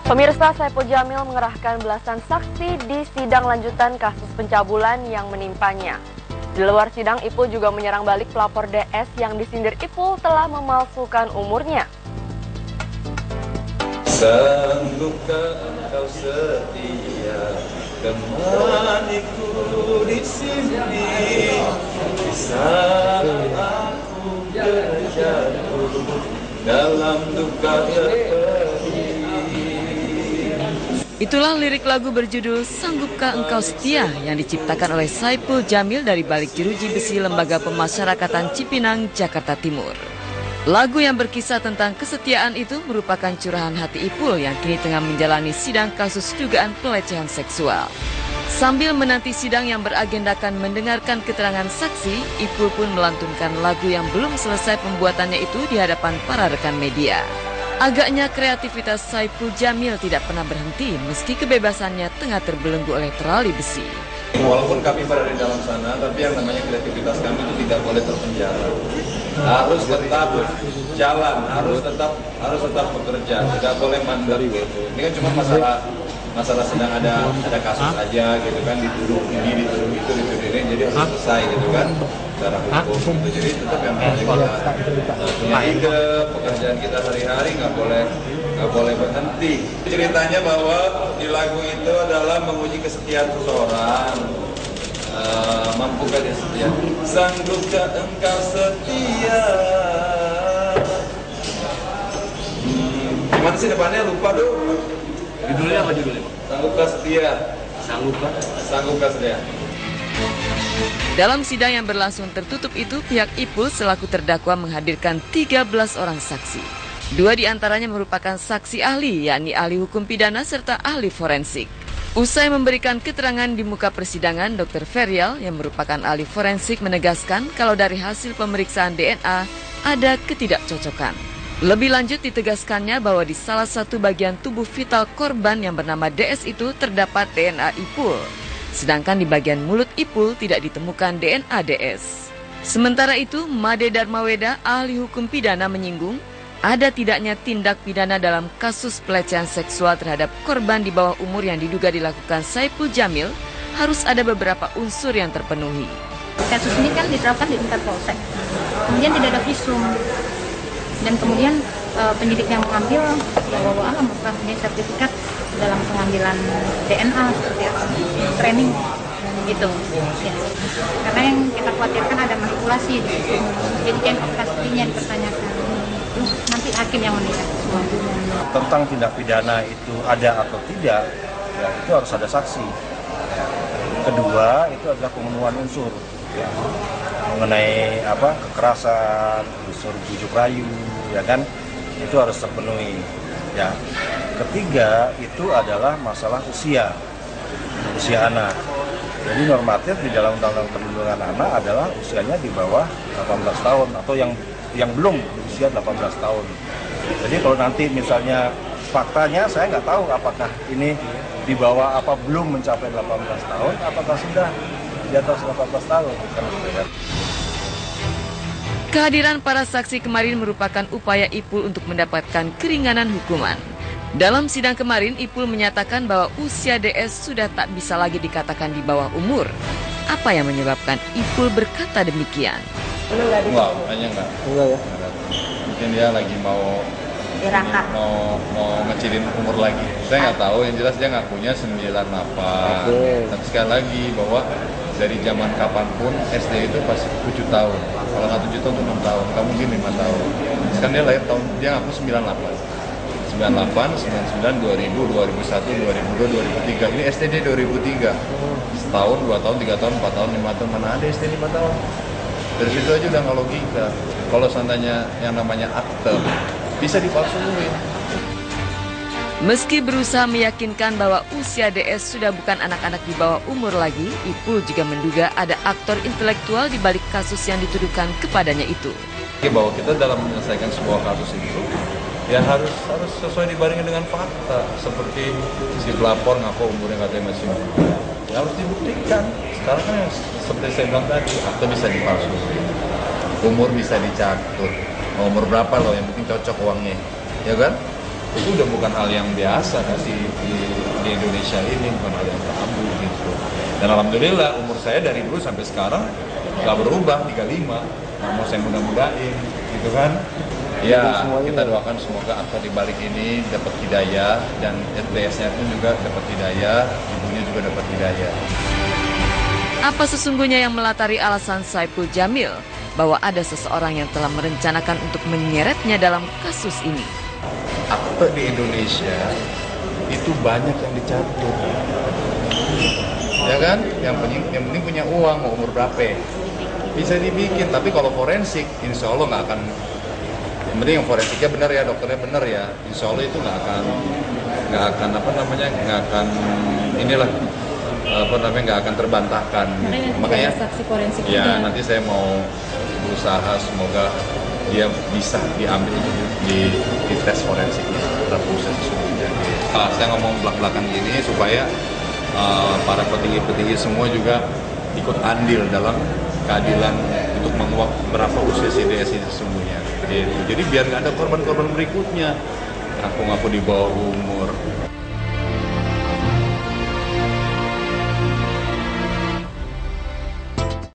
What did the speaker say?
Pemirsa, Saipul Jamil mengerahkan belasan saksi di sidang lanjutan kasus pencabulan yang menimpanya. Di luar sidang, Ipul juga menyerang balik pelapor DS yang disindir Ipul telah memalsukan umurnya. Sanggupkah engkau setia temaniku di sini di saat aku terjatuh dalam duka pedih. Itulah lirik lagu berjudul Sanggupkah Engkau Setia yang diciptakan oleh Saipul Jamil dari balik jeruji besi Lembaga Pemasyarakatan Cipinang, Jakarta Timur. Lagu yang berkisah tentang kesetiaan itu merupakan curahan hati Ipul yang kini tengah menjalani sidang kasus dugaan pelecehan seksual. Sambil menanti sidang yang beragendakan mendengarkan keterangan saksi, Ipul pun melantunkan lagu yang belum selesai pembuatannya itu di hadapan para rekan media. Agaknya kreativitas Saipul Jamil tidak pernah berhenti meski kebebasannya tengah terbelenggu oleh terali besi. Walaupun kami berada di dalam sana, tapi yang namanya kreativitas kami itu tidak boleh terpenjara. Harus tetap jalan, harus tetap bekerja, tidak boleh mandek gitu. Ini kan cuma masalah sedang ada kasus aja gitu kan, dituduh ini, dituduh itu, dituduh ini, jadi harus selesai gitu kan secara hukum gitu. Jadi tetap yang kita punya ide, pekerjaan kita sehari-hari nggak boleh berhenti. Ceritanya bahwa di lagu itu adalah menguji kesetiaan seseorang. Mampukah dia setia? Sanggupkah engkau setia? Gimana sih depannya? Lupa dong. Judulnya apa judulnya? Sanggupkah setia? Sanggupkah setia. Dalam sidang yang berlangsung tertutup itu, pihak Ipul selaku terdakwa menghadirkan 13 orang saksi. 2 diantaranya merupakan saksi ahli, yakni ahli hukum pidana serta ahli forensik. Usai memberikan keterangan di muka persidangan, Dr. Ferial yang merupakan ahli forensik menegaskan kalau dari hasil pemeriksaan DNA ada ketidakcocokan. Lebih lanjut ditegaskannya bahwa di salah satu bagian tubuh vital korban yang bernama DS itu terdapat DNA Ipul. Sedangkan di bagian mulut Ipul tidak ditemukan DNA DS. Sementara itu, Made Darmaweda, ahli hukum pidana menyinggung, ada tidaknya tindak pidana dalam kasus pelecehan seksual terhadap korban di bawah umur yang diduga dilakukan Saipul Jamil, harus ada beberapa unsur yang terpenuhi. Kasus ini kan diterapkan di tingkat polsek, kemudian tidak ada visum, dan kemudian penyidik yang mengambil bahwa mempunyai sertifikat dalam pengambilan DNA seperti apa, training gitu. Ya. Karena yang kita khawatirkan ada manipulasi, jadi chain of custody-nya dipertanyakan. Nanti hakim yang menilai. Tentang tindak pidana itu ada atau tidak, ya itu harus ada saksi. Kedua, itu adalah pemenuhan unsur ya, mengenai kekerasan, unsur bujuk rayu, ya kan, itu harus terpenuhi. Ya. Ketiga, itu adalah masalah usia anak. Jadi normatif di dalam Undang-Undang Perlindungan Anak adalah usianya di bawah 18 tahun atau yang belum berusia 18 tahun. Jadi kalau nanti misalnya faktanya saya nggak tahu apakah ini di bawah apa belum mencapai 18 tahun, apakah sudah di atas 18 tahun. Kehadiran para saksi kemarin merupakan upaya Ipul untuk mendapatkan keringanan hukuman. Dalam sidang kemarin, Ipul menyatakan bahwa usia DS sudah tak bisa lagi dikatakan di bawah umur. Apa yang menyebabkan Ipul berkata demikian? Enggak, kayaknya enggak. Enggak ya? Mungkin dia lagi mau ngecilin umur lagi. Saya nggak tahu, yang jelas dia ngakunya 98. Tapi sekali lagi bahwa dari zaman kapanpun SD itu pasti 7 tahun. Kalau nggak 7 tahun itu 6 tahun, nggak mungkin 5 tahun. Sekarang dia lahir dia ngaku 98. 98, 99, 2000, 2001, 2002, 2003. Ini STD 2003. Setahun, 2 tahun, 3 tahun, 4 tahun, 5 tahun. Mana ada STD 5 tahun? Dari situ aja udah nggak logika. Kalau seandainya yang namanya akte bisa dipalsuin. Meski berusaha meyakinkan bahwa usia DS sudah bukan anak-anak di bawah umur lagi, Ipul juga menduga ada aktor intelektual di balik kasus yang dituduhkan kepadanya itu. Bahwa kita dalam menyelesaikan sebuah kasus itu ya harus sesuai dibandingkan dengan fakta. Seperti si pelapor ngaku umurnya katanya masih muda, ya harus dibuktikan. Sekarang kan yang seperti saya bilang tadi, akte bisa dipalsuin, umur bisa dicatut, umur berapa loh, yang penting cocok uangnya, ya kan? itu udah bukan hal yang biasa kan di Indonesia ini, bukan hal yang tabu gitu. Dan alhamdulillah umur saya dari dulu sampai sekarang nggak berubah, 35. Nah, mau saya mudah-mudahin gitu kan. Ya, kita doakan semoga aktor di balik ini dapat hidayah dan RTS-nya pun juga dapat hidayah, ibunya juga dapat hidayah. Apa sesungguhnya yang melatari alasan Saipul Jamil bahwa ada seseorang yang telah merencanakan untuk menyeretnya dalam kasus ini? Aktor di Indonesia itu banyak yang dicatur, ya kan? Yang penting punya uang, mau umur berapa? Bisa dibikin, tapi kalau forensik, insya Allah nggak akan. Yang penting yang forensiknya benar ya, dokternya benar ya, insya Allah itu nggak akan nggak akan terbantahkan. Makanya saksi forensik ya nanti saya mau berusaha semoga dia bisa diambil di tes forensiknya proses sesungguhnya. Saya ngomong belak-belakan gini supaya para petinggi-petinggi semua juga ikut andil dalam keadilan untuk menguak berapa usia si DS ini sesungguhnya. Gitu. Jadi biar nggak ada korban-korban berikutnya. Ngaku-ngaku di bawah umur.